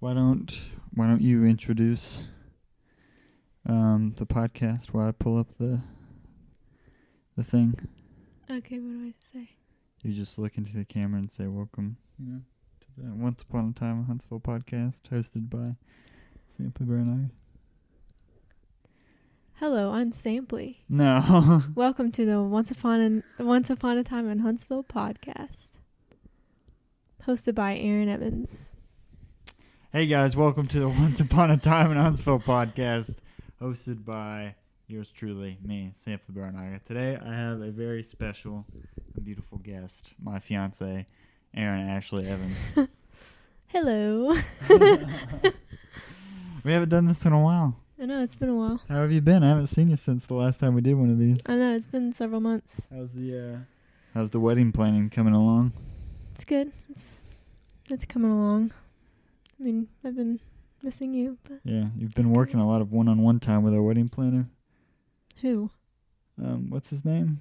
Why don't you introduce the podcast while I pull up the thing? Okay, what do I say? You just look into the camera and say welcome, to the Once Upon a Time in Huntsville podcast hosted by Sampley Barinaga. Hello, I'm Sampley. No. Welcome to the Once Upon a Time in Huntsville podcast, hosted by Erin Evans. Hey guys, welcome to the Once Upon a Time in Huntsville podcast, hosted by yours truly, me, Sampley Barinaga. Today I have a very special and beautiful guest, my fiance, Erin Ashley Evans. Hello. We haven't done this in a while. I know, it's been a while. How have you been? I haven't seen you since the last time we did one of these. I know, it's been several months. How's the wedding planning coming along? It's good. It's coming along. I mean, I've been missing you, but... Yeah, you've been working a lot of one-on-one time with our wedding planner. Who? What's his name?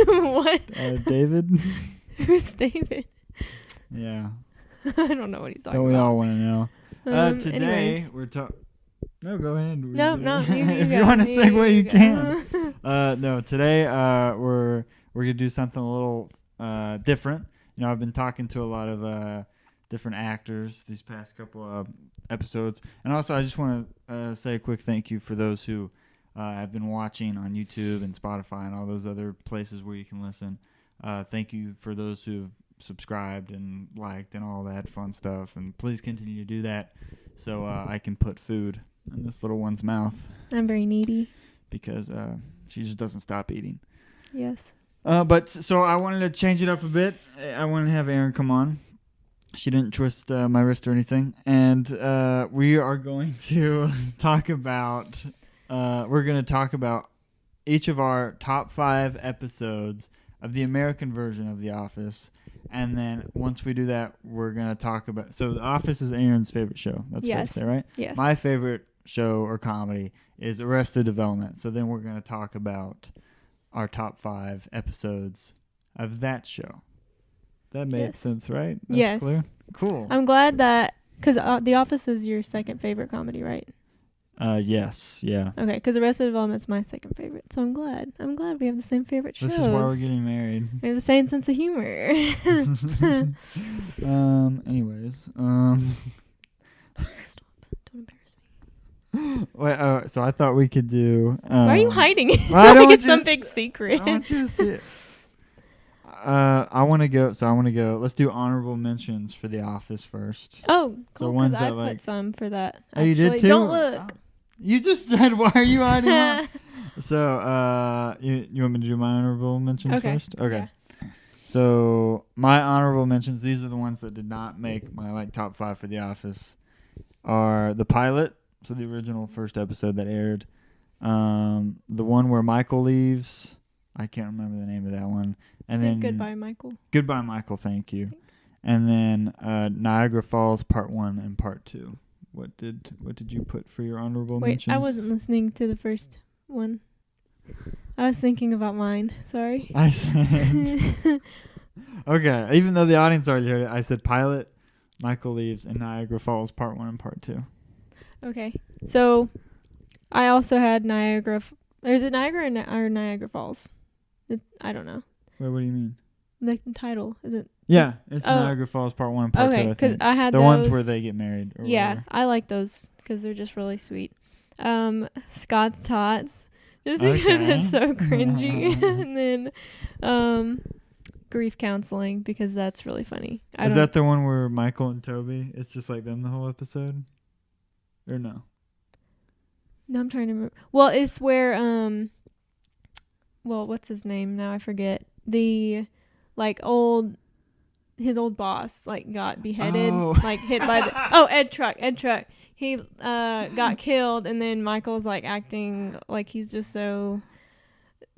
What? David? Who's David? Yeah. I don't know what he's talking Don't about. we all want to know? Today, anyways. we're talking... No, go ahead. No, you if go. you want to segue, you go. can. No, today we're going to do something a little different. You know, I've been talking to a lot of different actors these past couple of episodes. And also, I just want to say a quick thank you for those who have been watching on YouTube and Spotify and all those other places where you can listen. Thank you for those who have subscribed and liked and all that fun stuff. And please continue to do that so I can put food in this little one's mouth. I'm very needy. Because she just doesn't stop eating. Yes. But so I wanted to change it up a bit. I wanted to have Erin come on. She didn't twist my wrist or anything. And we are going to talk about... we're going to talk about each of our top 5 episodes of the American version of The Office. And then once we do that, we're going to talk about... So The Office is Erin's favorite show. That's fair to say, right? Yes. My favorite show or comedy is Arrested Development. So then we're going to talk about our top 5 episodes of that show. That made sense, right? That's yes. Clear? Cool. I'm glad that... Because The Office is your second favorite comedy, right? Yes. Yeah. Okay, because Arrested Development's my second favorite. So I'm glad. I'm glad we have the same favorite shows. This is why we're getting married. We have the same sense of humor. Anyways. Stop. Don't embarrass me. Wait, so I thought we could do... why are you hiding it? Well, I don't like it's want some big secret. I want you to see it. I want to go. Let's do honorable mentions for The Office first. Oh, cool. So ones I that put some for that. Oh, you did too? Don't look. You just said, why are you hiding out? So, you want me to do my honorable mentions first? Okay. Yeah. So, my honorable mentions, these are the ones that did not make my top 5 for The Office, are the pilot, so the original first episode that aired, the one where Michael leaves, I can't remember the name of that one, and then Goodbye, Michael. Goodbye, Michael, thank you. And then Niagara Falls Part 1 and Part 2. What did you put for your honorable mentions? Wait, I wasn't listening to the first one. I was thinking about mine. Sorry. I said... Okay, even though the audience already heard it, I said pilot, Michael leaves, and Niagara Falls Part 1 and Part 2. Okay. So, I also had Niagara... Is it Niagara or Niagara Falls? I don't know. Wait, what do you mean? The title. Is it... Yeah, it's Niagara Falls Part 1 and Part 2, Okay, because I had the those. ones where they get married. Or whatever. I like those because they're just really sweet. Scott's Tots, just because it's so cringy. And then grief counseling, because that's really funny. Is that the one where Michael and Toby, it's just like them the whole episode? Or no? No, I'm trying to remember. Well, it's where, what's his name now? I forget. The, his old boss got beheaded, hit by the Ed Truck. He got killed, and then Michael's acting like he's just so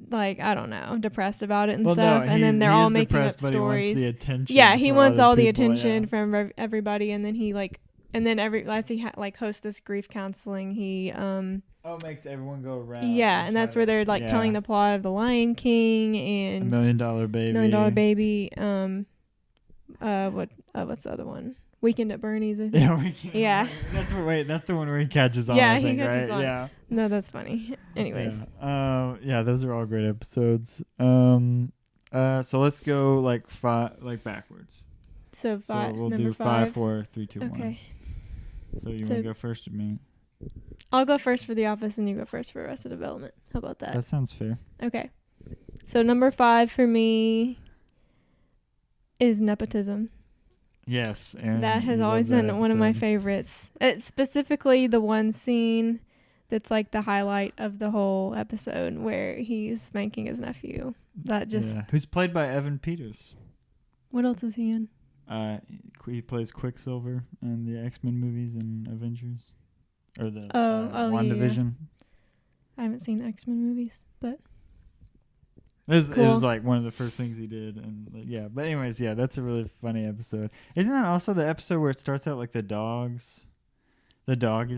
I don't know, depressed about it and stuff. And then they're all making up stories. He wants the attention. Yeah, he wants all the attention from everybody, and then he as he hosts this grief counseling, he makes everyone go around. Yeah, and that's where they're telling the plot of The Lion King and $1 Million Baby. What's the other one? Weekend at Bernie's, I think. Yeah, Weekend. Yeah. That's the one where he catches on. Yeah, I think, he catches right? on. Yeah. No, that's funny. Anyways. Yeah, those are all great episodes. So let's go like backwards. So we'll number do 5, 4, 3, 2, 1. Okay. So you want to go first or me? I'll go first for The Office and you go first for Arrested Development. How about that? That sounds fair. Okay. So number 5 for me is nepotism. Yes, Erin. That has always been one of my favorites. It's specifically the one scene that's like the highlight of the whole episode where he's spanking his nephew. That just... Yeah. Who's played by Evan Peters. What else is he in? He plays Quicksilver in the X-Men movies and Avengers. Or the WandaVision. Yeah. I haven't seen the X-Men movies, but... It was like one of the first things he did, and yeah. But anyways, yeah, that's a really funny episode. Isn't that also the episode where it starts out like the dog is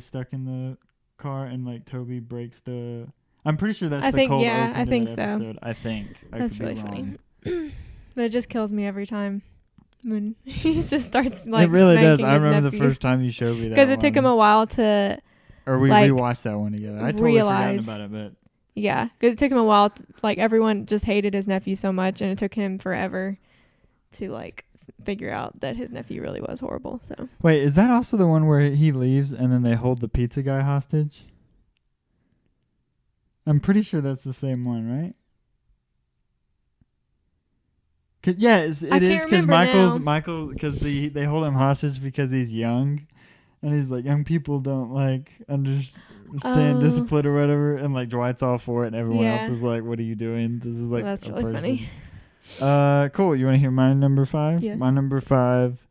stuck in the car, and like Toby breaks the? I'm pretty sure that's the cold open to that episode. I think that's really funny. But it just kills me every time when he just starts like. It really does. I remember the first time you showed me that because it took him a while to. Or we rewatched that one together. I totally forgotten about it, but. Yeah, because it took him a while. Like everyone just hated his nephew so much, and it took him forever to like figure out that his nephew really was horrible. So wait, is that also the one where he leaves and then they hold the pizza guy hostage? I'm pretty sure that's the same one, right? Yeah, it is because Michael because they hold him hostage because he's young, and he's like young people don't like understand discipline or whatever, and like Dwight's all for it and everyone else is like, what are you doing? This is like that's really funny. Cool. You want to hear my number 5? Yes. My number 5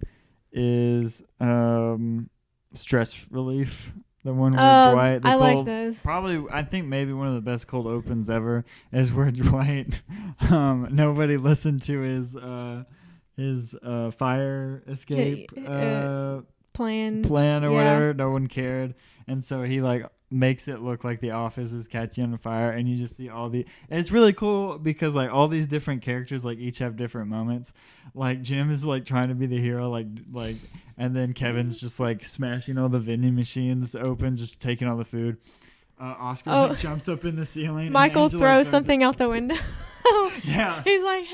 is Stress Relief, the one where Dwight like those. Probably I think maybe one of the best cold opens ever is where Dwight nobody listened to his fire escape plan or whatever. No one cared, and so he like makes it look like the office is catching on fire, and you just see it's really cool because like all these different characters like each have different moments. Like Jim is like trying to be the hero, like and then Kevin's just like smashing all the vending machines open, just taking all the food. Oscar like jumps up in the ceiling. Michael throws something out the window. Yeah. He's like,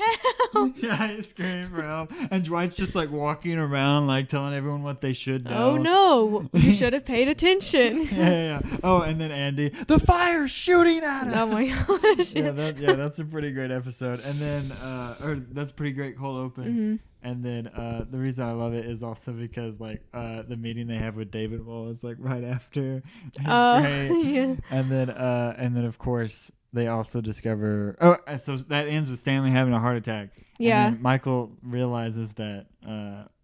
help. Yeah, he's screaming for help. And Dwight's just like walking around like telling everyone what they should know. Oh no, you should have paid attention. Yeah. Oh, and then Andy, the fire's shooting at us. Oh my gosh. That's a pretty great episode. And then that's a pretty great cold open. Mm-hmm. And then the reason I love it is also because like the meeting they have with David Wall is like right after. It's great. Yeah. And then of course they also discover so that ends with Stanley having a heart attack. Yeah. And then Michael realizes that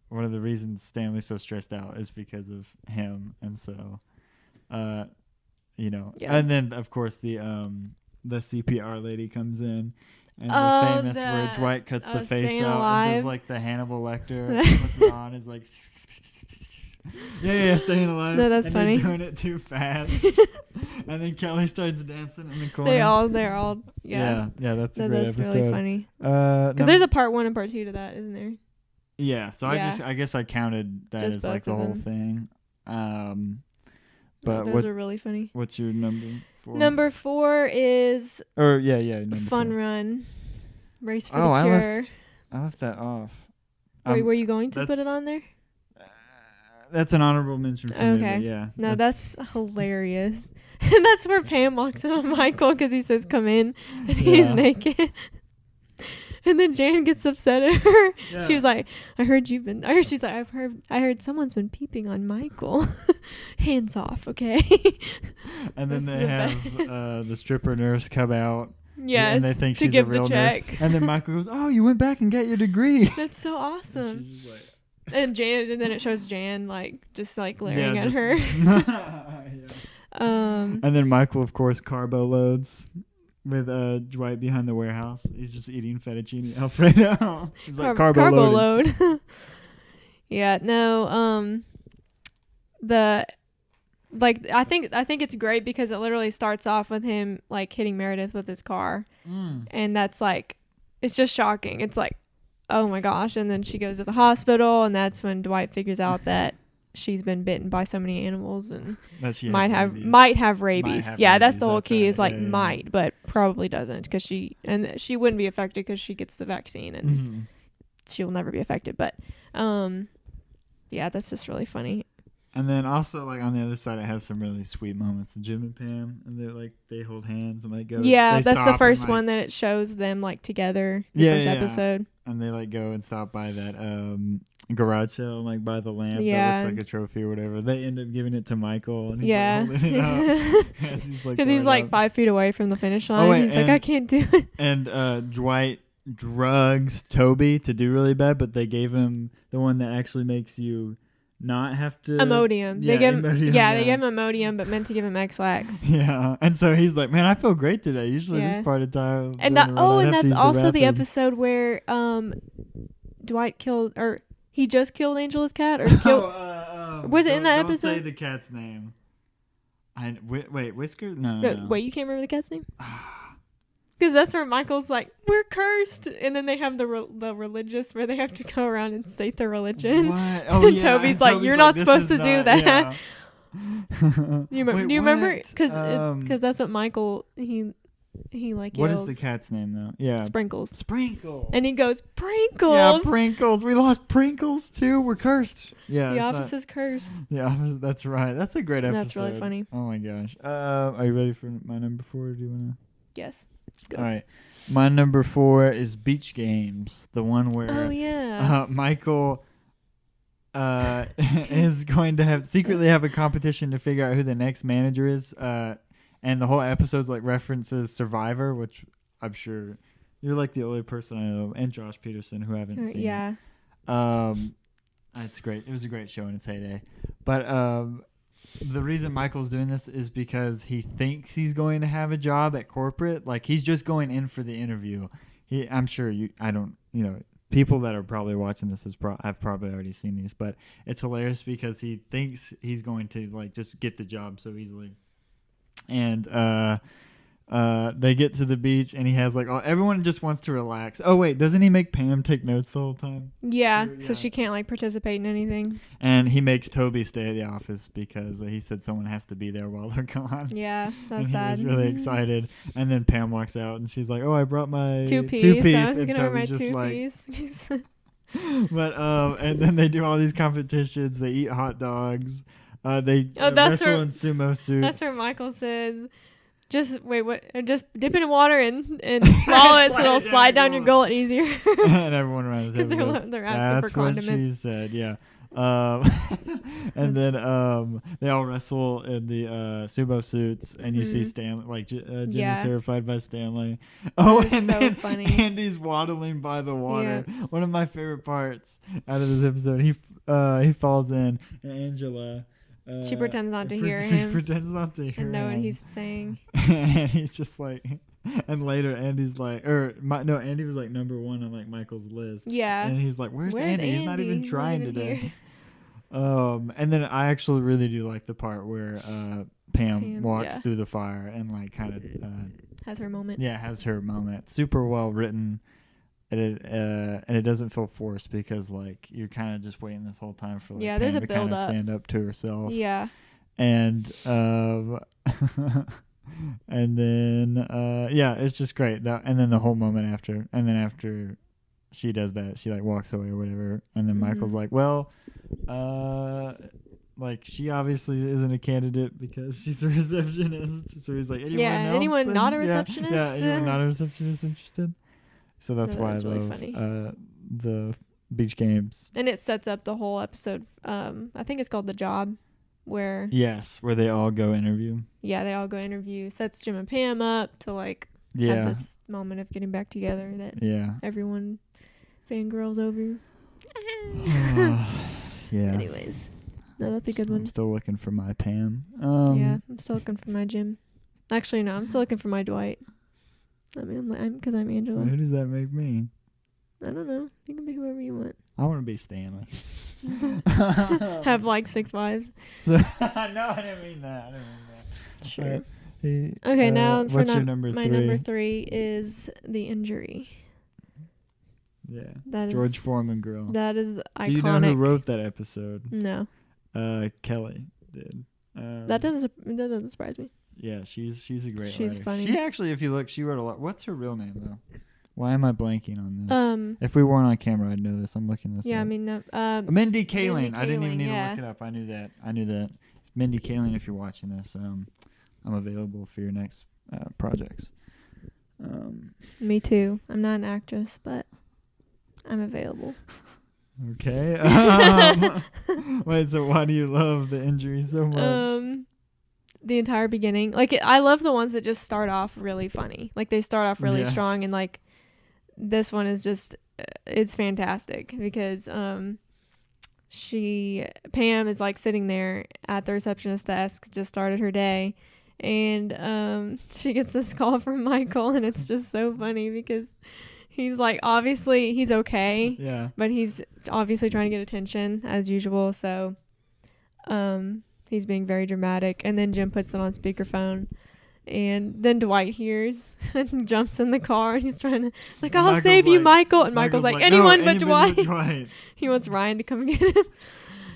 one of the reasons Stanley's so stressed out is because of him, and so and then of course the CPR lady comes in. And the famous where Dwight cuts the face out and does like the Hannibal Lecter, puts it on, is like, yeah, staying alive. No, that's funny. They're doing it too fast. And then Kelly starts dancing in the corner. They're all, yeah. Yeah, that's a great episode. That's really funny. Because there's a part 1 and part 2 to that, isn't there? Yeah, so I guess I counted that as like the whole thing. But those are really funny. What's your number 4? Number 4 is number Fun 4. Run. Race for the Cure. I left that off. Were you going to put it on there? That's an honorable mention for me. Yeah. No, that's hilarious. And that's where Pam walks in on Michael because he says, "Come in," and he's naked. And then Jan gets upset at her. Yeah. She was like, she's like, I heard someone's been peeping on Michael. Hands off, okay? And then they have the stripper nurse come out. Yes, and they think she's a real nurse. And then Michael goes, "Oh, you went back and got your degree." That's so awesome. And she's just like, and then it shows Jan like just like glaring at her. And then Michael, of course, carbo loads. With Dwight behind the warehouse. He's just eating fettuccine Alfredo. He's like carbo load. Yeah, no, I think it's great because it literally starts off with him like hitting Meredith with his car. And that's like, it's just shocking. It's like, oh my gosh. And then she goes to the hospital, and that's when Dwight figures out that she's been bitten by so many animals and That she might has have rabies. might have rabies. have Yeah, that's rabies, the whole that's key right. is like Yeah, yeah, might, but probably doesn't because she wouldn't be affected because she gets the vaccine and Mhm. she'll never be affected. But yeah, that's just really funny. And then also like on the other side, it has some really sweet moments. Jim and Pam, and they're like they hold hands and like go. Yeah, they that's stop the and, first like- one that it shows them like together. The Yeah, first yeah. episode. And they like go and stop by that garage sale and like buy the lamp Yeah. that looks like a trophy or whatever. They end up giving it to Michael, and he's Yeah, like holding it up as he's like because he's throwing like up. 5 feet away from the finish line. wait, He's like, and- I can't do it. And Dwight drugs Toby to do really bad, but they gave him the one that actually makes you not have to Imodium. Yeah, They give him, Imodium, they gave him Imodium, but meant to give him X-Lax. Yeah, and so he's like, "Man, I feel great today. Usually Yeah. this part of time." And during the run, I'd have to that's use also the bathroom." episode where Dwight killed, or he just killed Angela's cat, or killed. Was it in that Don't episode? say the cat's name. Wait, Whisker? No. Wait, you can't remember the cat's name? Because that's where Michael's like, we're cursed, and then they have the religious where they have to go around and state their religion. What? Oh And yeah. Toby's like, "You're not "This supposed is to do not-" that. Yeah. Do you Wait, remember? what? Because that's what Michael he like What yells. is the cat's name though? Yeah. Sprinkles. Sprinkle. And he goes, Prinkles. Yeah, Prinkles. We lost Prinkles too. We're cursed. Yeah. The it's office not- is cursed. The office. That's right. That's a great episode. That's really funny. Oh my gosh. Are you ready for my number 4? Do you wanna? Yes. Go. All right. My number 4 is Beach Games, the one where Oh yeah. Michael is going to secretly have a competition to figure out who the next manager is. And the whole episode's like references Survivor, which I'm sure you're like the only person I know, and Josh Peterson who haven't seen. Yeah. It's great. It was a great show in its heyday. But the reason Michael's doing this is because he thinks he's going to have a job at corporate. Like he's just going in for the interview. I'm sure people that are probably watching this have probably already seen these, but it's hilarious because he thinks he's going to like just get the job so easily. And they get to the beach and he has like everyone just wants to relax. Oh wait, doesn't he make Pam take notes the whole time? Yeah. Yeah. So she can't like participate in anything. And he makes Toby stay at the office because he said someone has to be there while they're gone. Yeah. That's And sad. he was really excited. And then Pam walks out and she's like, "Oh, I brought my 2-piece. two-piece." I was And gonna wear my Toby's just like, 2-piece. but and then they do all these competitions. They eat hot dogs. They that's wrestle where- in sumo suits. That's where Michael says, just wait, what? Just dip it in water and swallow it so it'll slide down your gullet easier. And everyone around the 'Cause table goes, they're asking "That's for what she condiments." said." Yeah. And then they all wrestle in the sumo suits, and you see Mhm. Stanley, like Jim Yeah. is terrified by Stanley. Oh, is and so then funny. Andy's waddling by the water. One of my favorite parts out of this episode. He falls in, and Angela. She pretends not to hear she him pretends not to hear and know what him. he's saying. And he's just like, and later Andy's like, Andy was like number 1 on like Michael's list. Yeah. And he's like, "Where's Where's Andy? He's not even He's trying even today." here. And then I actually really do like the part where Pam Pam, walks yeah. through the fire and like kind of Has her moment. has her moment. Super well written. And it doesn't feel forced because like you're kind of just waiting this whole time for like Yeah, there's Pam a to kind of build-up. stand up to herself. Yeah. And and then it's just great. And then the whole moment after, and then after she does that, she like walks away or whatever, and then Michael's Mhm. like, "Well, like she obviously isn't a candidate because she's a receptionist." So he's like, "Anyone Yeah, else? anyone not a Yeah, receptionist? Yeah, anyone not a receptionist interested?" So that's No, why that's I really love funny. the beach games. And it sets up the whole episode. I think it's called The Job, where Yes, where they all go interview. they all go interview. Sets Jim and Pam up to like have Yeah, this moment of getting back together that yeah. everyone fangirls over. Yeah. Anyways, no, that's a good I'm one. still looking for my Pam. Yeah, I'm still looking for my Jim. Actually, no, I'm still looking for my Dwight. I mean, because I'm Angela. Who does that make me? I don't know. You can be whoever you want. I want to be Stanley. Have like 6 wives. So, no, I didn't mean that. Sure. Hey, Okay, now for what's your number my 3? number 3 is the injury. Yeah. That George is Foreman grill. that is iconic. Do you know who wrote that episode? No. Kelly did. That doesn't surprise me. Yeah, she's a great She's writer. funny. She actually, if you look, she wrote a lot. What's her real name though? Why am I blanking on this? If we weren't on camera, I'd know this. I'm looking this yeah, up. I mean, no, Mindy Kaling. I didn't even Kaling, need yeah. to look it up. I knew that. Mindy Kaling, if you're watching this, I'm available for your next projects. Me too. I'm not an actress, but I'm available. Okay. Wait, so why do you love the injury so much? The entire beginning. Like, I love the ones that just start off really funny. Like, they start off really strong, and, like, this one is just, it's fantastic because Pam is, like, sitting there at the receptionist desk, just started her day, and she gets this call from Michael, and it's just so funny because he's, like, obviously, he's okay. Yeah. But he's obviously trying to get attention, as usual, so he's being very dramatic. And then Jim puts it on speakerphone. And then Dwight hears and jumps in the car. And he's trying to, like, I'll save you, Michael. And Michael's like, anyone but Dwight. He wants Ryan to come and get him.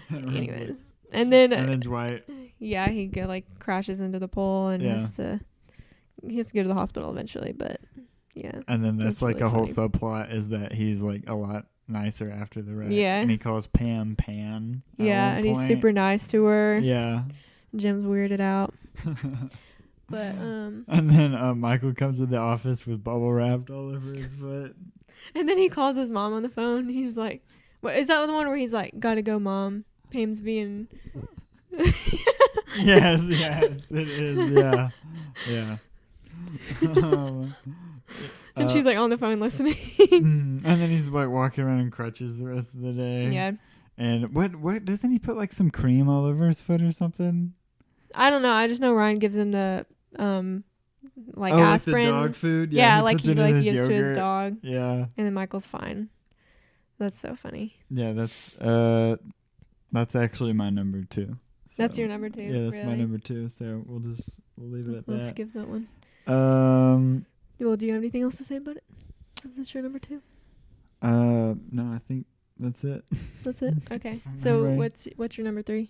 Anyways. And then Dwight. Yeah, he crashes into the pole and has to go to the hospital eventually. But, yeah. And then that's like really a whole funny. subplot is that he's, like, a lot nicer after the wreck. Yeah. And he calls Pam Pan. Yeah, and he's super nice to her. Yeah. Jim's weirded out. But and then Michael comes to the office with bubble wrapped all over his foot. And then he calls his mom on the phone. He's like, "What is that the one where he's like, gotta go, mom? Pam's being." Yes, it is. Yeah. And she's like on the phone listening. And then he's like walking around in crutches the rest of the day. Yeah. And what doesn't he put like some cream all over his foot or something? I don't know. I just know Ryan gives him the aspirin. Like the dog food. Yeah, he like puts he it in his gives yogurt. to his dog. Yeah. And then Michael's fine. That's so funny. Yeah, that's actually my number 2. So, that's your number 2. Yeah, that's really? my number 2. So we'll leave it at that. Let's skip that one. Well, do you have anything else to say about it? Is this your number 2? No, I think that's it. That's it. Okay. So what's your number 3?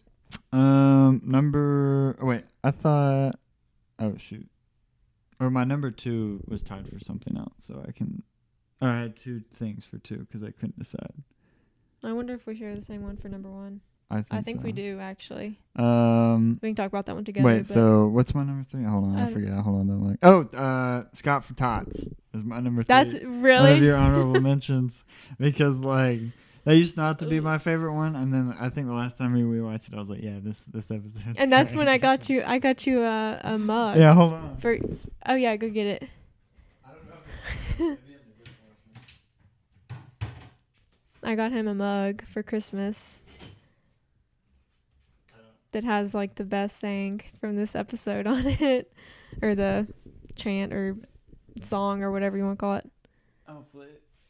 My number 2 was tied for something else, so I had 2 things for 2 because I couldn't decide. I wonder if we share the same one for number 1. I think so. We do, actually. We can talk about that one together. Wait, so what's my number 3? Hold on, I forget. Hold on, don't look. Scott for Tots is my number 3. That's really one of your honorable mentions because like that used not to be my favorite one, and then I think the last time we watched it, I was like, yeah, this episode. And that's when I got you a mug. Yeah, hold on. Oh yeah, go get it. I don't know if it's maybe in the dishwasher. I got him a mug for Christmas that has like the best saying from this episode on it, or the chant or song or whatever you want to call it. Hopefully.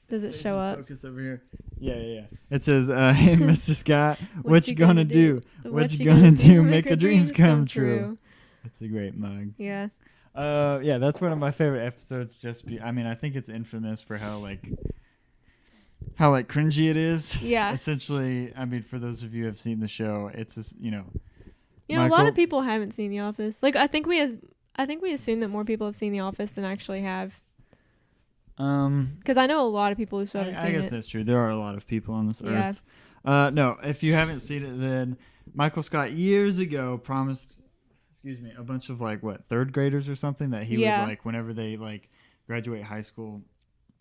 Does it show up? Focus over here. Yeah. It says, "Hey, Mr. Scott, what you gonna do? What you gonna do? Make your dreams come true." It's a great mug. Yeah. Yeah, that's one of my favorite episodes. I think it's infamous for how cringy it is. Yeah. Essentially, I mean, for those of you who have seen the show, it's just, a lot of people haven't seen The Office. Like, I think we assume that more people have seen The Office than actually have. Because I know a lot of people who still haven't seen it. I guess that's true. There are a lot of people on this earth. No, if you haven't seen it, then Michael Scott years ago promised, a bunch of third graders or something that he would whenever they graduate high school,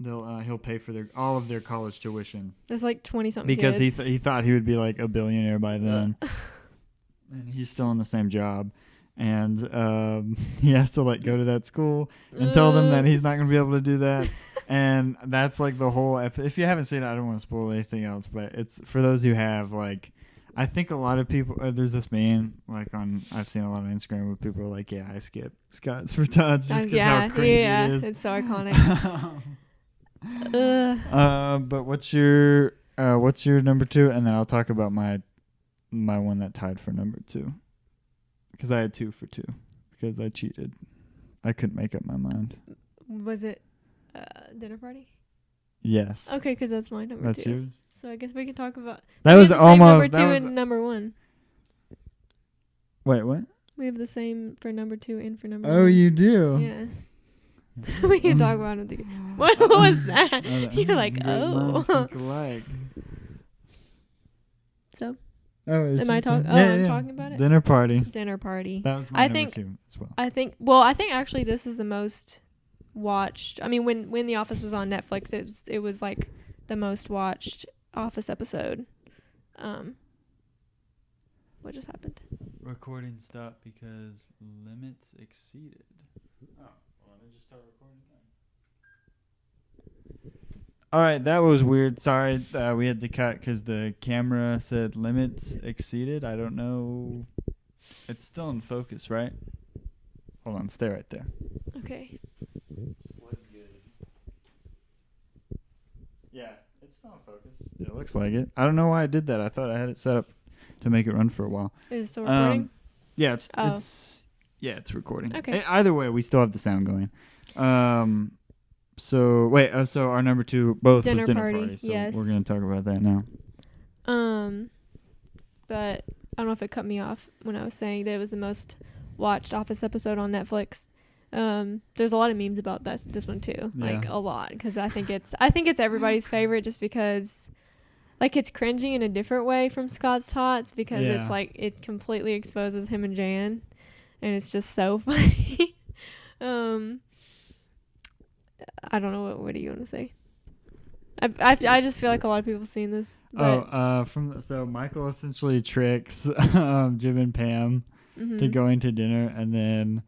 he'll pay for all of their college tuition. That's like 20-something because kids. he thought he would be like a billionaire by then, and he's still in the same job. And he has to go to that school and tell them that he's not going to be able to do that. And that's the whole. If you haven't seen it, I don't want to spoil anything else. But it's for those who have. I think a lot of people. There's this meme I've seen a lot on Instagram where people are like, "Yeah, I skip Scott's for Tots just because how crazy it is." It's so iconic. But what's your number 2? And then I'll talk about my one that tied for number 2. Because I had 2 for 2. Because I cheated. I couldn't make up my mind. Was it dinner party? Yes. Okay, because that's my number That's 2. yours. So I guess we can talk about. That we was have the same almost. number 2 and number 1. Wait, what? We have the same for number 2 and for number 1. Oh, you do? Yeah. We can talk about them together. What was that? You're like, great oh. minds think alike. So, Oh, is am I your talking? turn? Oh, Yeah, I'm yeah. talking about it. Dinner party. Dinner party. That was my I number think- 2 as well. I think actually this is the most watched. I mean, when The Office was on Netflix, it was like the most watched Office episode. What just happened? Recording stopped because limits exceeded. Oh, well, let me just start recording then. All right, that was weird. Sorry, we had to cut because the camera said limits exceeded. I don't know. It's still in focus, right? Hold on, stay right there. Okay. Yeah, it's still in focus. It looks like it. I don't know why I did that. I thought I had it set up to make it run for a while. Is it still recording? Yeah, it's recording. Okay. Either way, we still have the sound going. So our number 2 both Dinner was dinner party, party. So yes. we're gonna talk about that now. But I don't know if it cut me off when I was saying that it was the most watched Office episode on Netflix. There's a lot of memes about this one too, like a lot, because I think it's everybody's favorite just because, like, it's cringy in a different way from Scott's Tots because it's like it completely exposes him and Jan, and it's just so funny. I don't know what do you want to say? I just feel like a lot of people have seen this. So Michael essentially tricks Jim and Pam to going to dinner, and then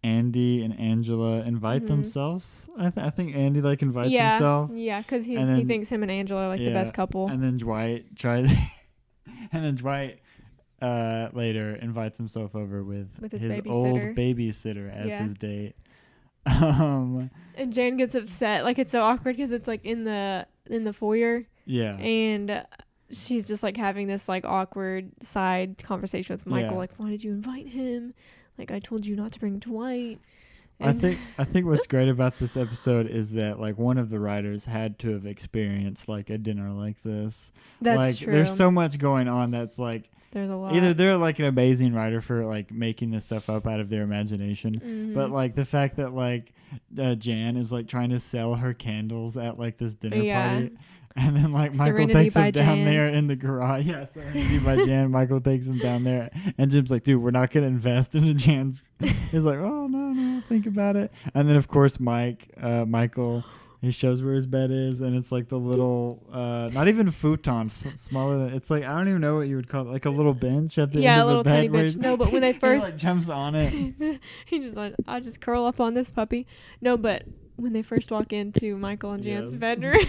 Andy and Angela invite themselves. I think Andy invites himself. Yeah, because he thinks him and Angela are the best couple. And then Dwight later invites himself over with his old babysitter as his date. And Jan gets upset, like it's so awkward because it's like in the foyer. Yeah. And she's just like having this like awkward side conversation with Michael, like, why did you invite him? Like, I told you not to bring Dwight. And I think what's great about this episode is that like one of the writers had to have experienced like a dinner like this. That's true. There's so much going on that's like there's a lot. Either they're like an amazing writer for like making this stuff up out of their imagination, but like the fact that like Jan is like trying to sell her candles at like this dinner party. And then, like, Michael Serenity takes him by down Jan. there in the garage. Yeah, Serenity by Jan. Michael takes him down there. And Jim's like, dude, we're not going to invest into Jan's. He's like, oh, no, think about it. And then, of course, Michael, he shows where his bed is. And it's like the little, not even futon, smaller than, it's like, I don't even know what you would call it. Like a little bench at the end of the bed. Yeah, a little tiny bench. No, but when they first. He, like, jumps on it. He just like, I'll just curl up on this puppy. No, but when they first walk into Michael and Jan's bedroom.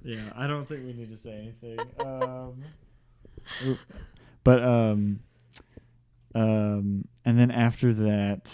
Yeah, I don't think we need to say anything. And then after that,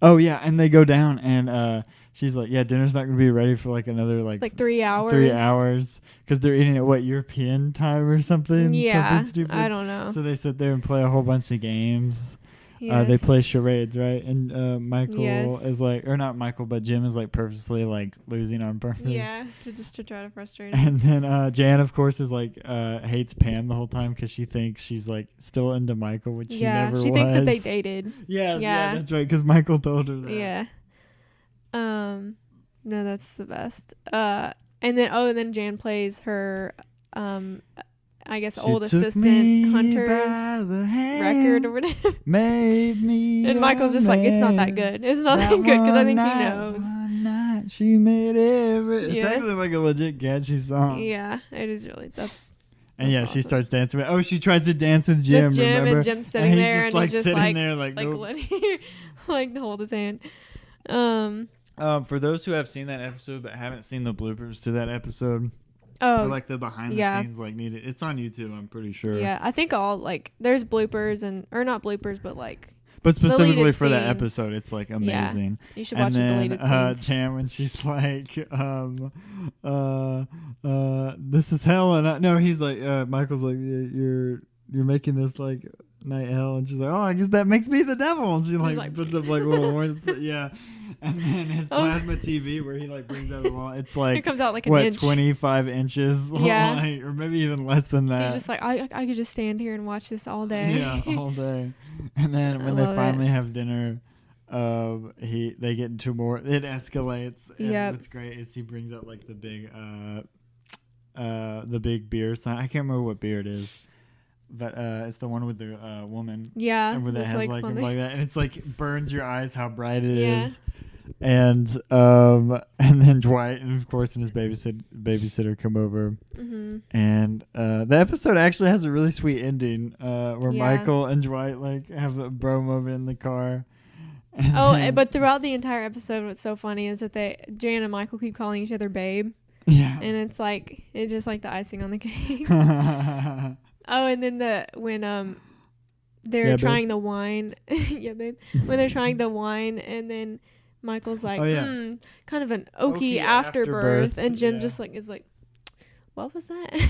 and they go down, and she's like, yeah, dinner's not gonna be ready for like another like 3 hours. 3 hours because they're eating at European time or something. Yeah, something stupid. I don't know. So they sit there and play a whole bunch of games. Yes. They play charades, right? And Michael is like, or not Michael, but Jim is like purposely like losing on purpose. Yeah, to try to frustrate him. And then Jan, of course, is like hates Pam the whole time because she thinks she's like still into Michael, which she never was. She thinks that they dated. Yeah, that's right, because Michael told her that. Yeah. No, that's the best. And then Jan plays her I guess old assistant Hunter's record or whatever. Made me. And Michael's just like, it's not that good. It's not that good because I think he knows. One night she made It's actually like a legit catchy song. Yeah, it is really. That's And awesome. she starts dancing with. Oh, she tries to dance with Jim. With Jim, remember? and Jim's sitting there, and he's just sitting there like nope. like to hold his hand. For those who have seen that episode but haven't seen the bloopers to that episode. Oh, or like the behind the scenes, like needed. It's on YouTube, I'm pretty sure. Yeah, I think all like there's bloopers or not bloopers, but like. But specifically for scenes. that episode, it's like amazing. Yeah, you should watch the deleted scenes. Jan, when she's like, this is hell, and no, he's like, Michael's like, you're making this like night hell, and she's like, oh, I guess that makes me the devil, and she like puts up like little horns. Yeah, and then his plasma TV where he like brings out the wall. It's like it comes out like an inch. 25 inches, Yeah, like, or maybe even less than that. He's just like, I could just stand here and watch this all day. Yeah, all day. And then when they finally have dinner, they get into more. It escalates. And what's great is he brings out like the big beer sign. I can't remember what beer it is, but it's the one with the woman. Yeah, and with it has like that, and it's like burns your eyes how bright it is. And then Dwight and of course and his babysitter come over, and the episode actually has a really sweet ending where Michael and Dwight like have a bro moment in the car. But throughout the entire episode, what's so funny is that Jan and Michael keep calling each other babe. Yeah, and it's just like the icing on the cake. And then when they're trying the wine, yeah, babe. When they're trying the wine, and then Michael's like, kind of an oaky afterbirth, and Jim just like is like, what was that?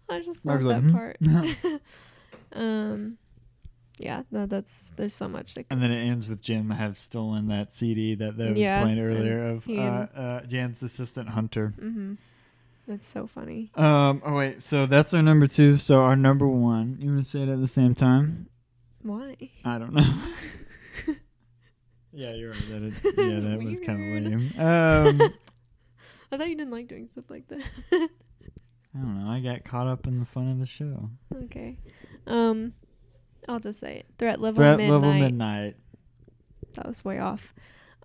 I just love that part. Yeah, no, there's so much. And then it ends with Jim have stolen that CD that was playing earlier of Jan's assistant Hunter. Mm-hmm. That's so funny. Wait, so that's our number 2. So our number 1, you want to say it at the same time? Why? I don't know. Yeah, you're right. That was kind of lame. I thought you didn't like doing stuff like that. I don't know. I got caught up in the fun of the show. Okay. I'll just say it. Threat level midnight. That was way off.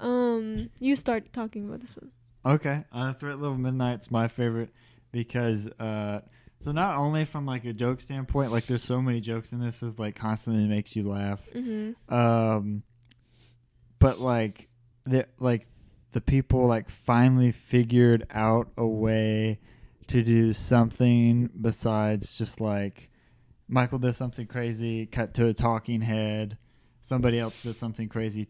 You start talking about this one. Okay. Threat level midnight's my favorite because so not only from like a joke standpoint, like there's so many jokes in this is like constantly makes you laugh. Mm-hmm. But like the people like finally figured out a way to do something besides just like Michael does something crazy, cut to a talking head. Somebody else does something crazy,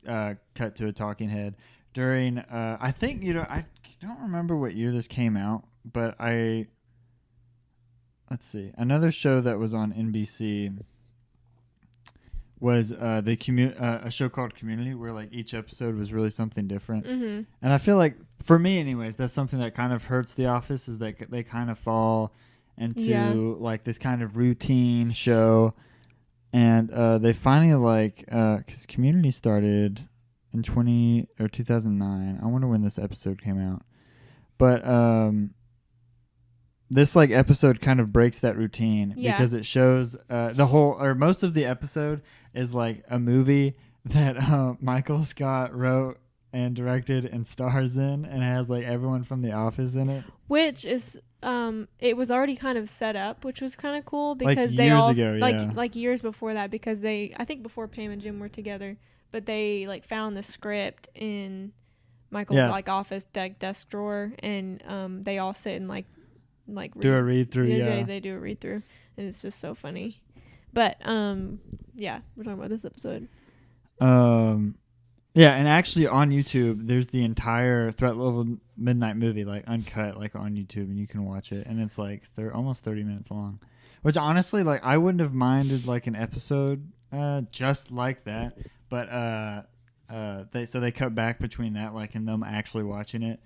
cut to a talking head. During, I think, I don't remember what year this came out, but let's see. Another show that was on NBC was a show called Community, where like each episode was really something different. Mm-hmm. And I feel like, for me anyways, that's something that kind of hurts The Office, is that they kind of fall into like this kind of routine show. And they finally like, because Community started in 2009. I wonder when this episode came out. But this like episode kind of breaks that routine because it shows most of the episode is like a movie that Michael Scott wrote and directed and stars in, and has like everyone from The Office in it. Which is it was already kind of set up, which was kind of cool because like years ago, like years before that, because I think before Pam and Jim were together, but they like found the script in Michael's like office desk drawer, and they all sit and like do a read through. They do a read through, and it's just so funny. But we're talking about this episode. Yeah, and actually on YouTube, there's the entire Threat Level Midnight movie, like uncut, like on YouTube, and you can watch it, and it's like almost 30 minutes long. Which honestly, like I wouldn't have minded like an episode just like that, but they cut back between that, like, and them actually watching it,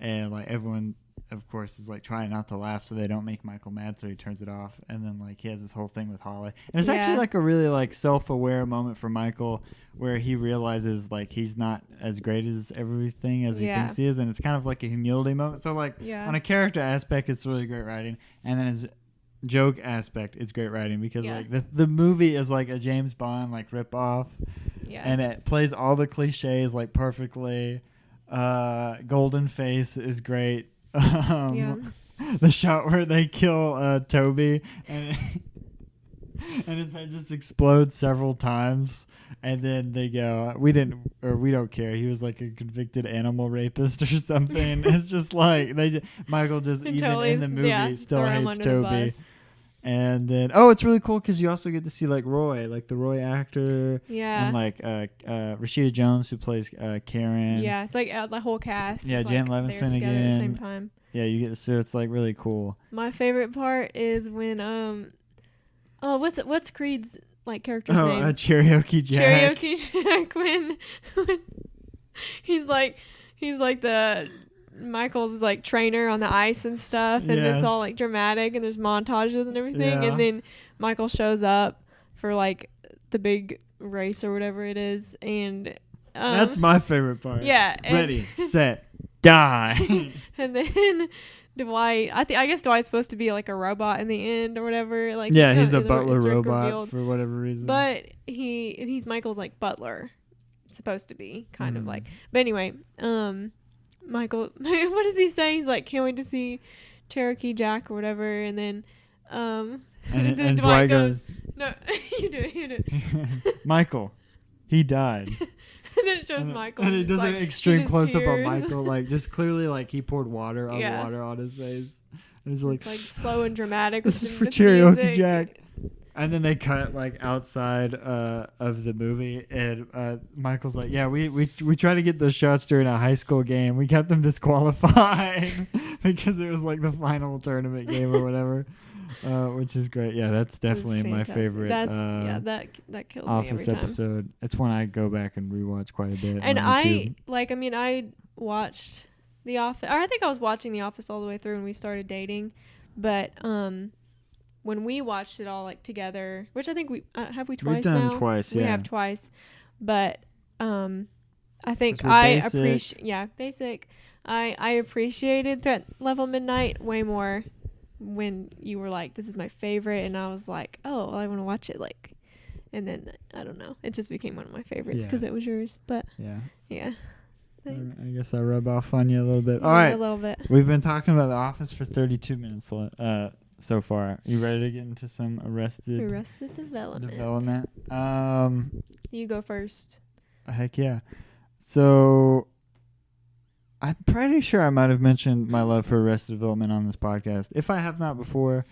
and like everyone, of course, is like trying not to laugh so they don't make Michael mad, so he turns it off, and then like he has this whole thing with Holly, and it's actually like a really like self-aware moment for Michael where he realizes like he's not as great as everything as he thinks he is, and it's kind of like a humility moment. So like on a character aspect, it's really great writing, and then as joke aspect, it's great writing because like the movie is like a James Bond like rip off, and it plays all the cliches like perfectly. Golden Face is great. The shot where they kill Toby and his head just explodes several times, and then they go, we don't care, he was like a convicted animal rapist or something. It's just like Michael just even totally, in the movie still hates Toby. And then it's really cool because you also get to see like Roy, like the Roy actor, and like Rashida Jones, who plays Karen. Yeah, it's like the whole cast. Yeah, Jan Levinson again at the same time. Yeah, you get to see, it's like really cool. My favorite part is when Oh, what's Creed's like character's name? Cherokee Jack. Cherokee Jack. When he's like the Michael's like trainer on the ice and stuff, and it's all like dramatic, and there's montages and everything, and then Michael shows up for like the big race or whatever it is, and that's my favorite part. Yeah. Ready, set, die. And then Dwight, I guess Dwight's supposed to be like a robot in the end or whatever. Like he's a butler robot for whatever reason. But he's Michael's like butler, supposed to be kind of like. But anyway, Michael, what does he say? He's like, can't wait to see Cherokee Jack or whatever, and then and then Dwight goes, no, you do it. Michael, he died. And then it shows Michael. And it does like, an extreme close up on tears. Michael, like just clearly like he poured water on his face. And it's like slow and dramatic. This is for Cherokee Jack. And then they cut like outside of the movie, and Michael's like, "Yeah, we tried to get those shots during a high school game. We got them disqualified because it was like the final tournament game or whatever." Which is great. Yeah, that's definitely my favorite. That kills Office me every time. episode. It's one I go back and rewatch quite a bit. And I watched The Office. Or I think I was watching The Office all the way through when we started dating, but when we watched it all like together, which I think we have we twice We've done now? twice. We have twice, but I think I appreciate basic. I appreciated Threat Level Midnight way more when you were like, this is my favorite, and I was like, oh, I want to watch it, like, and then I don't know, it just became one of my favorites because it was yours. But yeah. I guess I rub off on you a little bit. All right, a little bit. We've been talking about The Office for 32 minutes so far. You ready to get into some Arrested Development? You go first. Heck yeah. So I'm pretty sure I might have mentioned my love for Arrested Development on this podcast. If I have not before,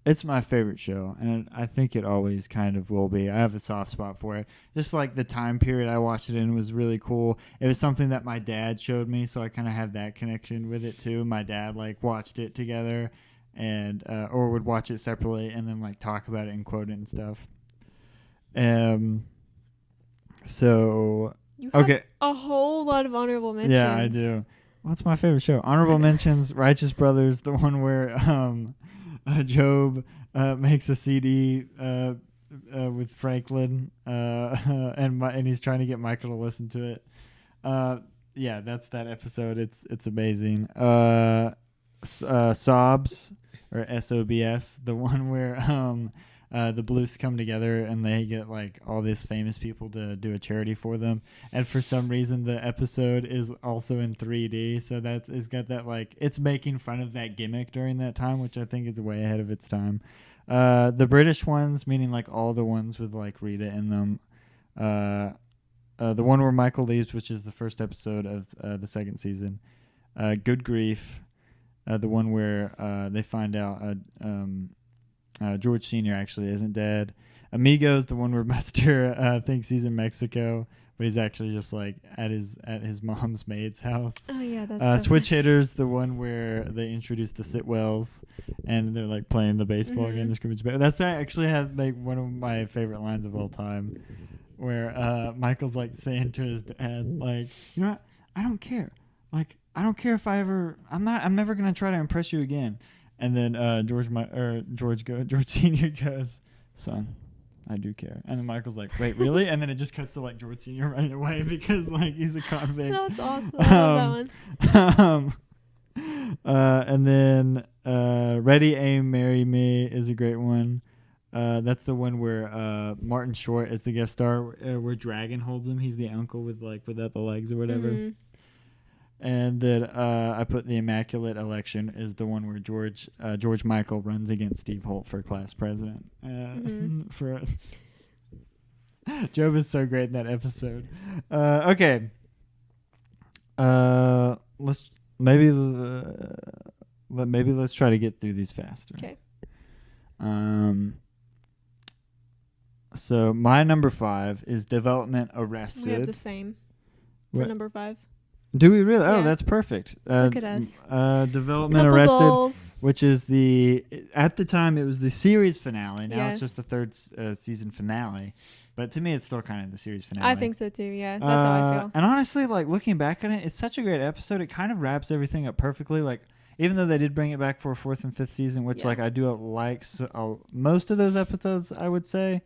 it's my favorite show, and I think it always kind of will be. I have a soft spot for it. Just like the time period I watched it in was really cool. It was something that my dad showed me, so I kind of have that connection with it too. My dad like watched it together, and or would watch it separately and then like talk about it and quote it and stuff. So you have a whole lot of honorable mentions. Yeah, I do. What's my favorite show? Honorable mentions: Righteous Brothers, the one where Job makes a CD with Franklin, and he's trying to get Michael to listen to it. Yeah, that's that episode. It's amazing. Sobs or SOBS, the one where the Blues come together and they get like all these famous people to do a charity for them, and for some reason the episode is also in 3D, so it's got that like it's making fun of that gimmick during that time, which I think is way ahead of its time. The British ones, meaning like all the ones with like Rita in them, the one where Michael leaves, which is the first episode of the second season. Good Grief, the one where they find out George Sr. actually isn't dead. Amigos, the one where Buster thinks he's in Mexico, but he's actually just like at his mom's maid's house. Oh yeah, that's Switch Hitters, the one where they introduce the Sitwells and they're like playing the baseball game. The scrimmage. That's actually had like one of my favorite lines of all time, where Michael's like saying to his dad, like, you know what? I don't care. Like, I don't care if I'm never gonna try to impress you again. And then George Senior goes, son, I do care. And then Michael's like, wait, really? And then it just cuts to like George Senior running away because like he's a convict. That's awesome. I love that one. And then Ready, Aim, Marry Me is a great one. That's the one where Martin Short is the guest star, where Dragon holds him. He's the uncle without the legs or whatever. Mm-hmm. And that I put The Immaculate Election is the one where George Michael runs against Steve Holt for class president. Job is so great in that episode. Okay. Let's try to get through these faster. Okay. So my number 5 is Development Arrested. We have the same for number 5. Do we really? Oh, Yeah. that's perfect. Look at us. Development Couple Arrested, goals. which is at the time it was the series finale. Now it's just the third season finale. But to me, it's still kind of the series finale. I think so too. Yeah, that's how I feel. And honestly, like looking back on it, it's such a great episode. It kind of wraps everything up perfectly. Like even though they did bring it back for a fourth and fifth season, which like I do like most of those episodes, I would say.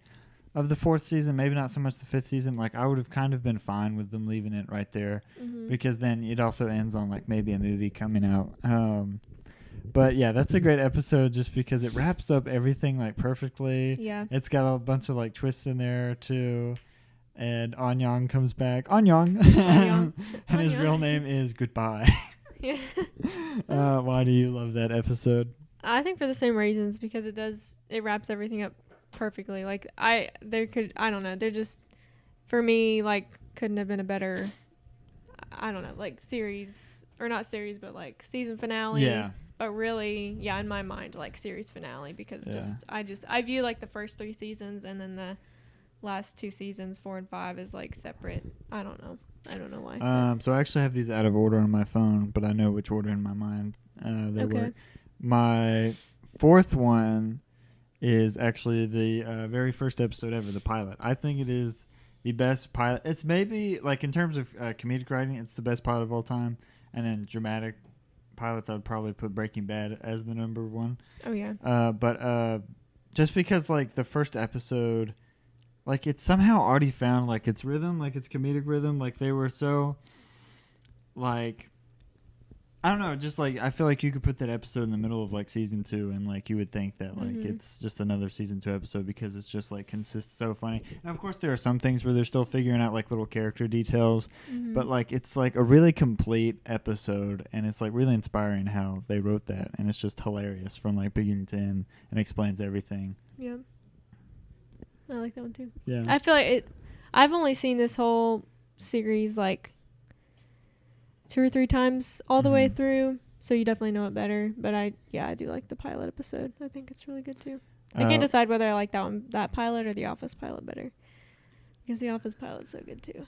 Of the fourth season, maybe not so much the fifth season. Like I would have kind of been fine with them leaving it right there, because then it also ends on like maybe a movie coming out. But yeah, that's a great episode just because it wraps up everything like perfectly. Yeah, it's got a bunch of like twists in there too, and Anyang comes back. Anyang, and his real name is Goodbye. Yeah. Why do you love that episode? I think for the same reasons, because it wraps everything up perfectly. Like I don't know, they're just, for me, like couldn't have been a better, I don't know, like series, or not series, but like season finale. Yeah. But really, yeah, in my mind, like series finale, because I view like the first 3 seasons and then the last 2 seasons, 4 and 5, is like separate. I don't know why. So I actually have these out of order on my phone, but I know which order in my mind they were. My fourth one is actually the very first episode ever, the pilot. I think it is the best pilot. It's maybe, like, in terms of comedic writing, it's the best pilot of all time. And then dramatic pilots, I would probably put Breaking Bad as the number one. Oh, yeah. But just because, like, the first episode, like, it's somehow already found, like, its rhythm, like, its comedic rhythm. Like, they were so, like, I don't know, just like I feel like you could put that episode in the middle of like season 2, and like you would think that like it's just another season 2 episode, because it's just like consists so funny. And of course there are some things where they're still figuring out like little character details, but like it's like a really complete episode, and it's like really inspiring how they wrote that, and it's just hilarious from like beginning to end, and explains everything. Yeah, I like that one too. Yeah, I feel like I've only seen this whole series like 2 or 3 times all the way through, so you definitely know it better. But I do like the pilot episode. I think it's really good too. I can't decide whether I like that pilot or the Office pilot better, because the Office pilot's so good too.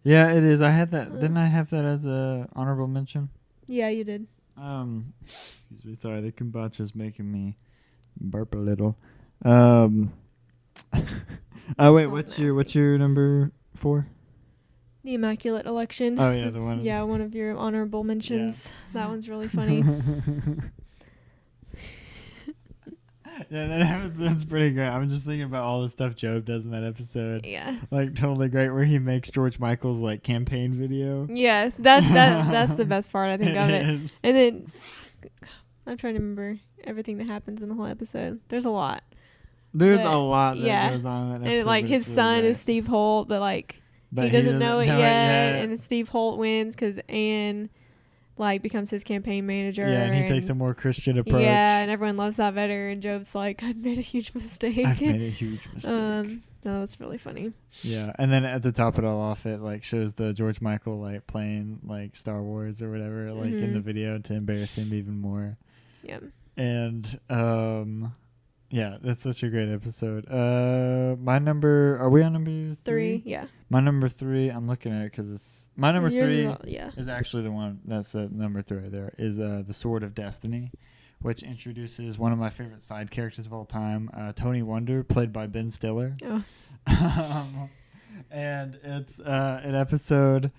Yeah, it is. I had that. Didn't I have that as a honorable mention? Yeah, you did. Excuse me. Sorry, the kombucha's making me burp a little. Wait. What's your number 4? The Immaculate Election. Oh yeah, the one. Yeah, one of your honorable mentions. Yeah. That one's really funny. Yeah, that's pretty great. I'm just thinking about all the stuff Job does in that episode. Yeah. Like totally great, where he makes George Michael's like campaign video. Yes, that's the best part, I think, of it. Is. And then I'm trying to remember everything that happens in the whole episode. There's a lot. There's a lot that goes on in that episode. And like his son is Steve Holt, but he doesn't know it yet. And Steve Holt wins because Anne like becomes his campaign manager. Yeah, and he takes a more Christian approach. Yeah, and everyone loves that better. And Job's like, I've made a huge mistake. No, that's really funny. Yeah, and then at the top of it all off, it like shows the George Michael like playing like Star Wars or whatever like in the video to embarrass him even more. Yeah. And yeah, that's such a great episode. My number, are we on number 3? Yeah. My number 3, I'm looking at it because it's my number Yours 3 is is actually the one that's number 3 right there, is The Sword of Destiny, which introduces one of my favorite side characters of all time, Tony Wonder, played by Ben Stiller. Oh. And it's an episode.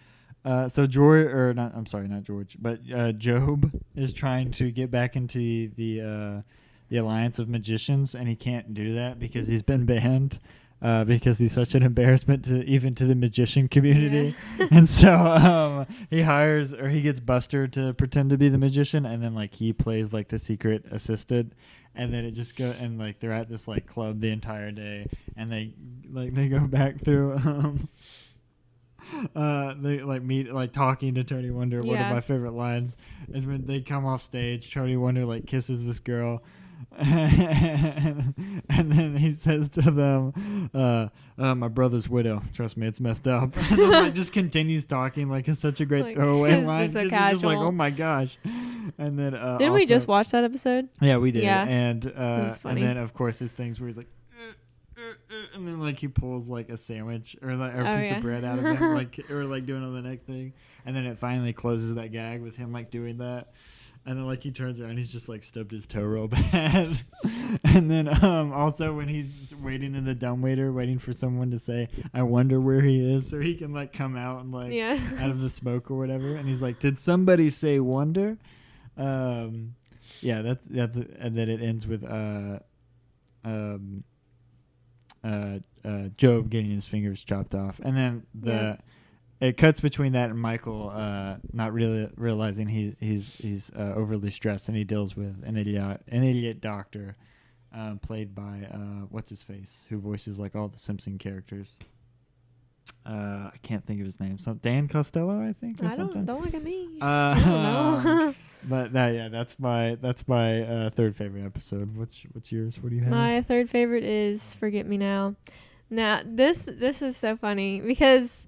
So George, or not, I'm sorry, not George, but Job is trying to get back into the Alliance of Magicians, and he can't do that because he's been banned. Because he's such an embarrassment to the magician community. Yeah. And so he gets Buster to pretend to be the magician, and then like he plays like the secret assistant, and then it just go, and like they're at this like club the entire day, and they go back through they like meet like talking to Tony Wonder. Yeah. One of my favorite lines is when they come off stage, Tony Wonder like kisses this girl. And then he says to them, my brother's widow. Trust me, it's messed up. And then like just continues talking like it's such a great throwaway line. Just so it's casual. just like, oh my gosh. And then didn't we just watch that episode? Yeah, we did. Yeah. And that's funny. and then of course his things where he's like And then like he pulls like a sandwich or like or a Oh, piece yeah. of bread out of him, like or like doing on the neck thing, and then it finally closes that gag with him like doing that, and then like he turns around, he's just like stubbed his toe real bad, and then also when he's waiting in the dumbwaiter, waiting for someone to say, "I wonder where he is," so he can like come out and like Yeah. out of the smoke or whatever, and he's like, "Did somebody say wonder?" Yeah, that's and then it ends with Job getting his fingers chopped off, and then it cuts between that and Michael not really realizing he's overly stressed, and he deals with an idiot doctor played by what's his face, who voices like all the Simpson characters. I can't think of his name. So Dan Costello, I think, or something. Don't look at me. I don't know. But that's my third favorite episode. What's yours? What do you have? My third favorite is Forget Me Now. Now this is so funny because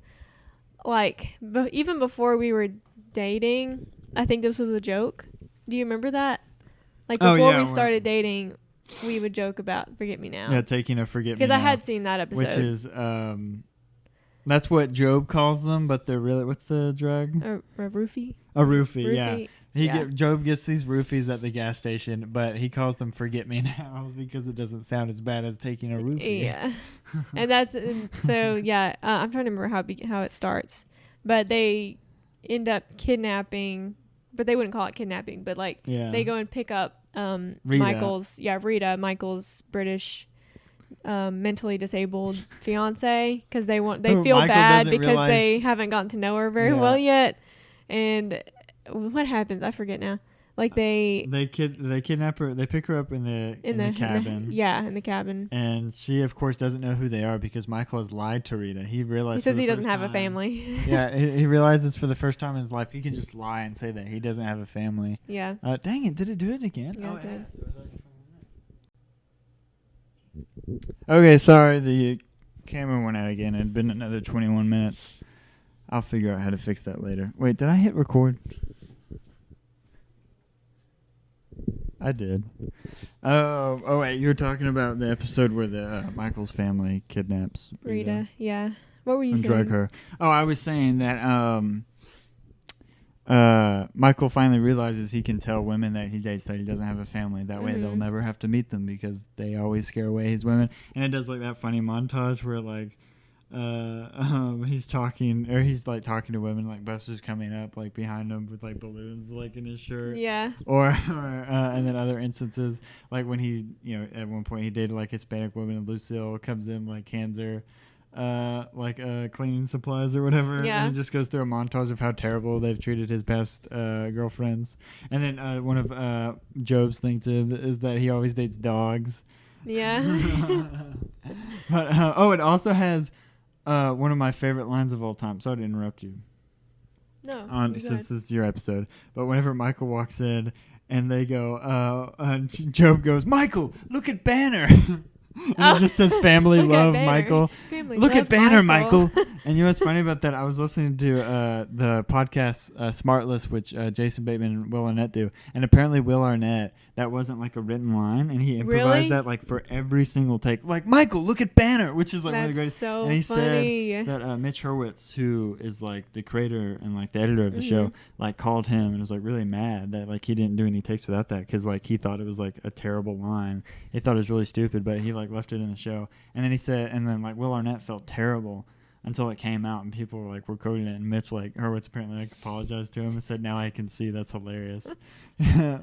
like even before we were dating, I think this was a joke. Do you remember that? Like before we started dating, we would joke about Forget Me Now. Yeah, taking a Forget Me Now. Because I had seen that episode. Which is that's what Job calls them, but they're really, what's the drug? A roofie. A roofie, yeah. Job gets these roofies at the gas station, but he calls them Forget Me Nows because it doesn't sound as bad as taking a roofie. Yeah. So yeah, I'm trying to remember how it starts, but they end up kidnapping, but they wouldn't call it kidnapping, but like they go and pick up Rita, Michael's British mentally disabled fiance, because they feel Michael band because they haven't gotten to know her very well yet. And what happens? I forget now. Like they kidnap her. They pick her up in the cabin. In the cabin. And she, of course, doesn't know who they are because Michael has lied to Rita. He says he doesn't have a family. Yeah, he realizes for the first time in his life he can just lie and say that he doesn't have a family. Yeah. Dang it! Did it do it again? Yeah, it did. Okay, sorry, the camera went out again. It had been another 21 minutes. I'll figure out how to fix that later. Wait, did I hit record? I did. Oh wait, you were talking about the episode where the Michael's family kidnaps Rita. Yeah. What were you saying? Drug her. Oh, I was saying that Michael finally realizes he can tell women that he dates that he doesn't have a family. That way they'll never have to meet them because they always scare away his women. And it does like that funny montage where like he's talking to women, like Buster's coming up like behind him with like balloons like in his shirt. Yeah. Or and then other instances like when he, at one point he dated like Hispanic woman and Lucille comes in like hands her cleaning supplies or whatever. Yeah. And it just goes through a montage of how terrible they've treated his past girlfriends. And then one of Job's things is that he always dates dogs. Yeah. But it also has one of my favorite lines of all time. Sorry to interrupt you. No. Since this is your episode. But whenever Michael walks in and they go, Job goes, "Michael, look at Banner." And it just says family love Michael. Look at Banner, Michael. And you know what's funny about that? I was listening to the podcast Smartless, which Jason Bateman and Will Arnett do. And apparently Will Arnett, that wasn't like a written line. And he improvised that like for every single take. Like, "Michael, look at Banner," which is like one of the greatest. So and he funny. said that Mitch Hurwitz, who is like the creator and like the editor of the show, like called him and was like really mad that like he didn't do any takes without that because like he thought it was like a terrible line. He thought it was really stupid, but he like left it in the show. And then he said, and then like Will Arnett felt terrible until it came out and people were quoting it, and Mitch Hurwitz apparently like apologized to him and said, "Now I can see that's hilarious."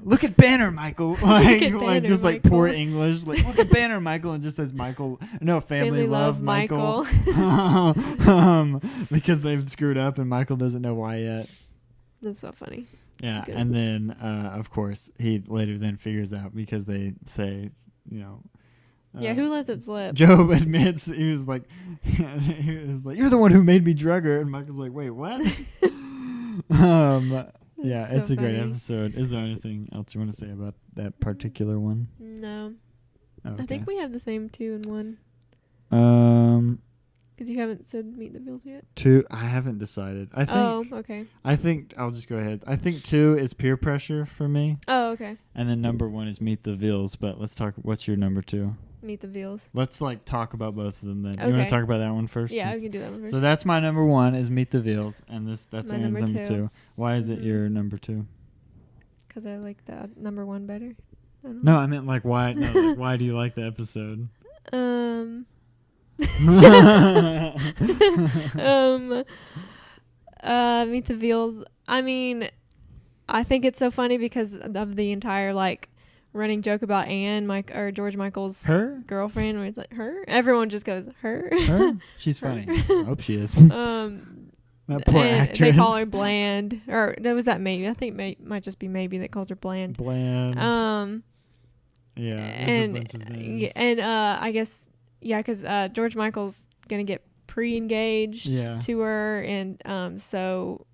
Look at Banner, Michael. Just like poor English. Like, look at Banner, Michael, and just says Michael. No, family love Michael. Because they've screwed up and Michael doesn't know why yet. That's so funny. Yeah, and then of course he later then figures out because they say, who lets it slip? Job admits he was like, "You're the one who made me drug her," and Michael's like, "Wait, what?" Yeah, it's a great episode. Is there anything else you want to say about that particular one? No. Okay. I think we have the same 2 and 1. Because you haven't said Meet the Bills yet. 2, I haven't decided. I think. Oh, okay. I think I'll just go ahead. I think 2 is Peer Pressure for me. Oh, okay. And then number 1 is Meet the Vills. But let's talk. What's your number 2? Meet the Veals. Let's like talk about both of them then. You want Okay. to talk about that one first? Yeah, we can do that one first. So that's my number 1 is Meet the Veals, and that's My Aaron's number number two. 2. Why is it Mhm. your number 2? Because I like the number 1 better. I don't No, I meant like why? No, like, why do you like the episode? know. Meet the Veals. I mean, I think it's so funny because of the entire like running joke about Anne, or George Michael's Her? girlfriend, where it's like her. Everyone just goes her. Her? She's Her. funny. I hope she is. That poor and actress. They call her Bland, or no, was that maybe? I think might just be maybe that calls her Bland. Bland. Yeah. And there's a bunch of names. I guess because George Michael's gonna get pre-engaged Yeah. to her, and so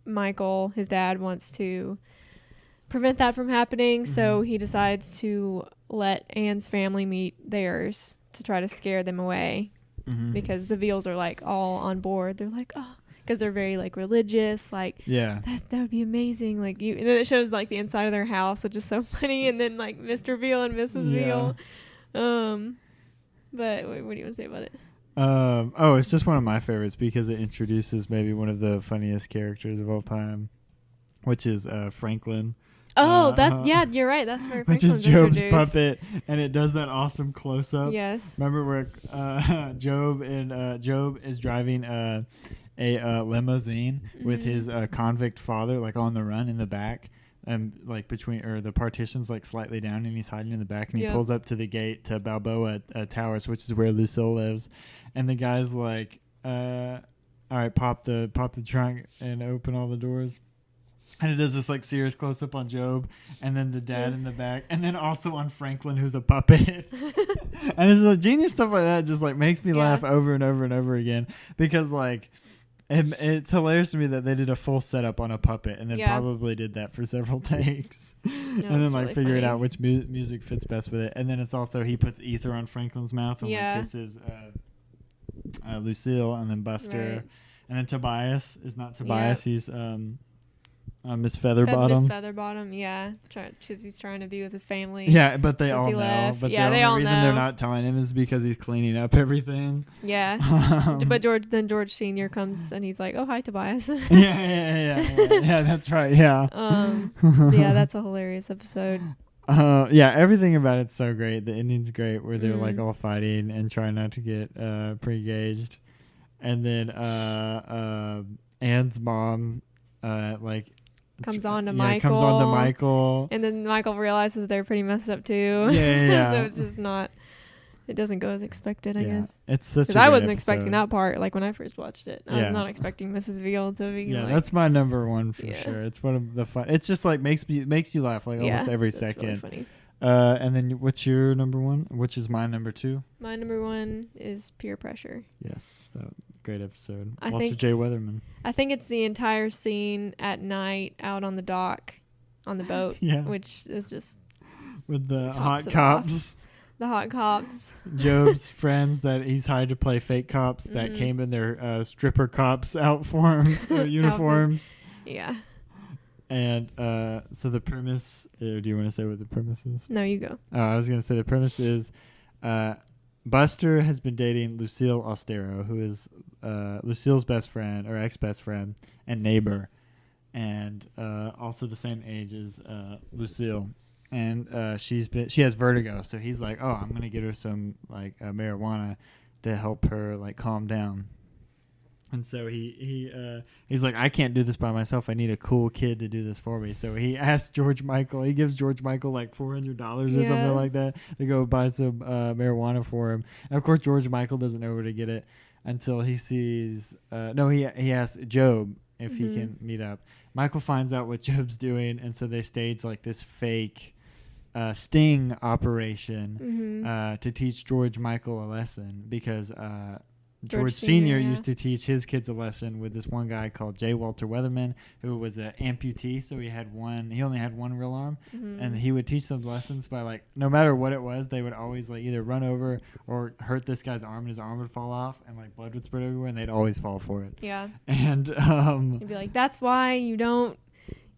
Michael, his dad, wants to prevent that from happening, so Mhm. he decides to let Anne's family meet theirs to try to scare them away, Mhm. because the Veals are like all on board. They're like, oh, because they're very like religious, like Yeah. that would be amazing. Like and then it shows like the inside of their house, which is so funny, and then like Mr. Veal and Mrs. Yeah. Veal. But what do you want to say about it? It's just one of my favorites because it introduces maybe one of the funniest characters of all time, which is Franklin. Oh, you're right. That's where Which Franklin's is Job's introduced. puppet, and it does that awesome close up. Yes. Remember where Job is driving a limousine with his convict father, like on the run in the back, and like the partitions like slightly down, and he's hiding in the back, and he pulls up to the gate to Balboa Towers, which is where Lucille lives, and the guy's like, "All right, pop the trunk and open all the doors." And it does this like serious close up on Job, and then the dad in the back, and then also on Franklin, who's a puppet. And it's like genius stuff like that just like makes me laugh over and over and over again, because like it's hilarious to me that they did a full setup on a puppet and then probably did that for several takes, and then like really figured out which music fits best with it. And then it's also he puts ether on Franklin's mouth and like kisses Lucille, and then Buster, and then Tobias is not Tobias. He's Miss Featherbottom. Miss Featherbottom, yeah. Because he's trying to be with his family. Yeah, but they since all he know. left. But Yeah, the they only all reason know. they're not telling him is because he's cleaning up everything. Yeah. But George Sr. comes and he's like, "Oh, hi, Tobias." Yeah, that's right. Yeah. Yeah, that's a hilarious episode. Yeah, everything about it's so great. The ending's great, where they're like all fighting and trying not to get pre-engaged, and then Anne's mom comes on to Michael. And then Michael realizes they're pretty messed up too. Yeah. So it's just not, it doesn't go as expected, I guess. It's such a Because I great wasn't episode. expecting that part, like when I first watched it. I was not expecting Mrs. Veal to be that's my number 1 for sure. It's one of the fun. It's just like makes you laugh like almost every second. Really funny. And then what's your number 1? Which is my number 2? My number 1 is Peer Pressure. Yes, great episode. I Walter think- J. Weatherman. I think it's the entire scene at night out on the dock, on the boat, which is just with the tops hot it cops. the hot cops. Job's friends that he's hired to play fake cops that came in their stripper cops uniforms. Yeah. And so the premise, do you want to say what the premise is? No, you go. I was going to say the premise is Buster has been dating Lucille Ostero, who is Lucille's best friend or ex-best friend and neighbor, and also the same age as Lucille. And she has vertigo, so he's like, "Oh, I'm gonna get her some like marijuana to help her like calm down." And so he's like, "I can't do this by myself. I need a cool kid to do this for me." So he asks George Michael. He gives George Michael like $400 or something like that to go buy some marijuana for him. And of course, George Michael doesn't know where to get it until he sees. He asks Job if he can meet up. Michael finds out what Job's doing, and so they stage like this fake sting operation to teach George Michael a lesson, because George Sr. used to teach his kids a lesson with this one guy called J. Walter Weatherman, who was an amputee, so he only had one real arm, and he would teach them lessons by like, no matter what it was, they would always like either run over or hurt this guy's arm, and his arm would fall off, and like blood would spread everywhere, and they'd always fall for it. Yeah. And he'd be like, "That's why you don't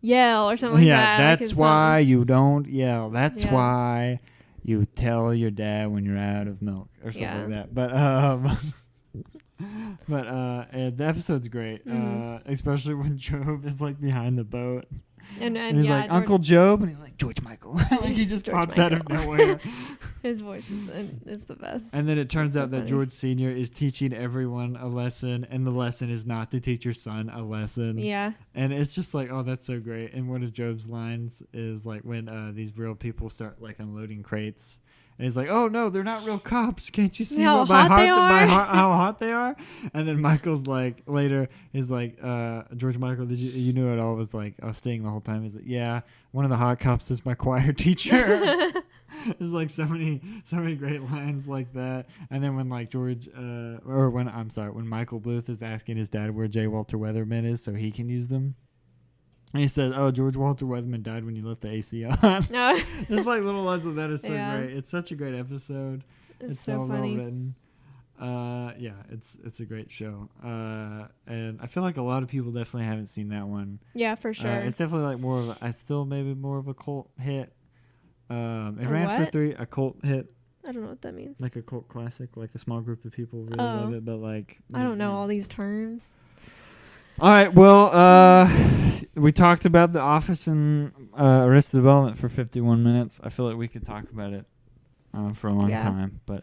yell," or something like that. That's why you don't yell. That's why you tell your dad when you're out of milk or something like that. But and the episode's great, especially when Job is like behind the boat. And he's like, Uncle Job, and he's like, George Michael. Like he just George pops Michael. out of nowhere. His voice is the best. And then it turns That's out so that funny. George Sr. is teaching everyone a lesson, and the lesson is not to teach your son a lesson. Yeah. And it's just like, oh, that's so great. And one of Job's lines is like when these real people start like unloading crates. And he's like, oh, no, they're not real cops. Can't you see How by hot they are? how hot they are? And then Michael's like, later, is like, George Michael, you knew it all was like, I was staying the whole time. He's like, yeah, one of the hot cops is my choir teacher. There's like so many great lines like that. And then when like when Michael Bluth is asking his dad where J. Walter Weatherman is so he can use them. And he says, oh, George Walter Weatherman died when you left the AC on. No. Just like little lines of that are so Yeah. great. It's such a great episode. It's so funny. Well written. Yeah, it's a great show. And I feel like a lot of people definitely haven't seen that one. Yeah, for sure. It's definitely like more of a cult hit. It ran for a cult hit. I don't know what that means. Like a cult classic, like a small group of people really love it, but like I don't know all these terms. All right, well, we talked about The Office and Arrested Development for 51 minutes. I feel like we could talk about it for a long time, but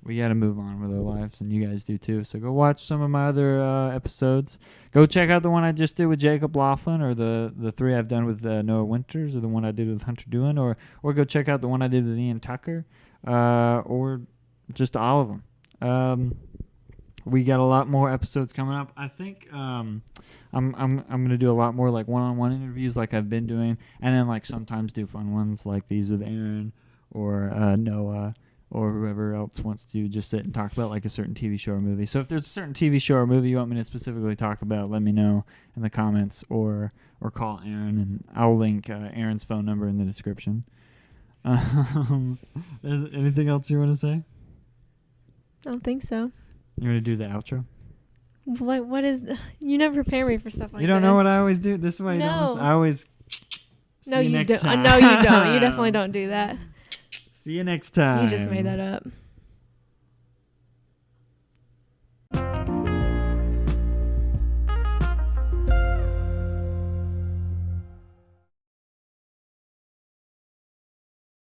we got to move on with our lives, and you guys do too. So go watch some of my other episodes. Go check out the one I just did with Jacob Laughlin, or the three I've done with Noah Winters, or the one I did with Hunter Doohan, or go check out the one I did with Ian Tucker, or just all of them. We got a lot more episodes coming up. I think I'm gonna do a lot more like one-on-one interviews like I've been doing, and then like sometimes do fun ones like these with Erin or Noah or whoever else wants to just sit and talk about like a certain TV show or movie. So if there's a certain TV show or movie you want me to specifically talk about, let me know in the comments or call Erin, and I'll link Erin's phone number in the description. Is anything else you want to say? I don't think so. You want to do the outro? Like, what is... You never prepare me for stuff like this. You don't know what I always do? This is why you don't listen. I always... No, you don't. No, you don't. You definitely don't do that. See you next time. You just made that up.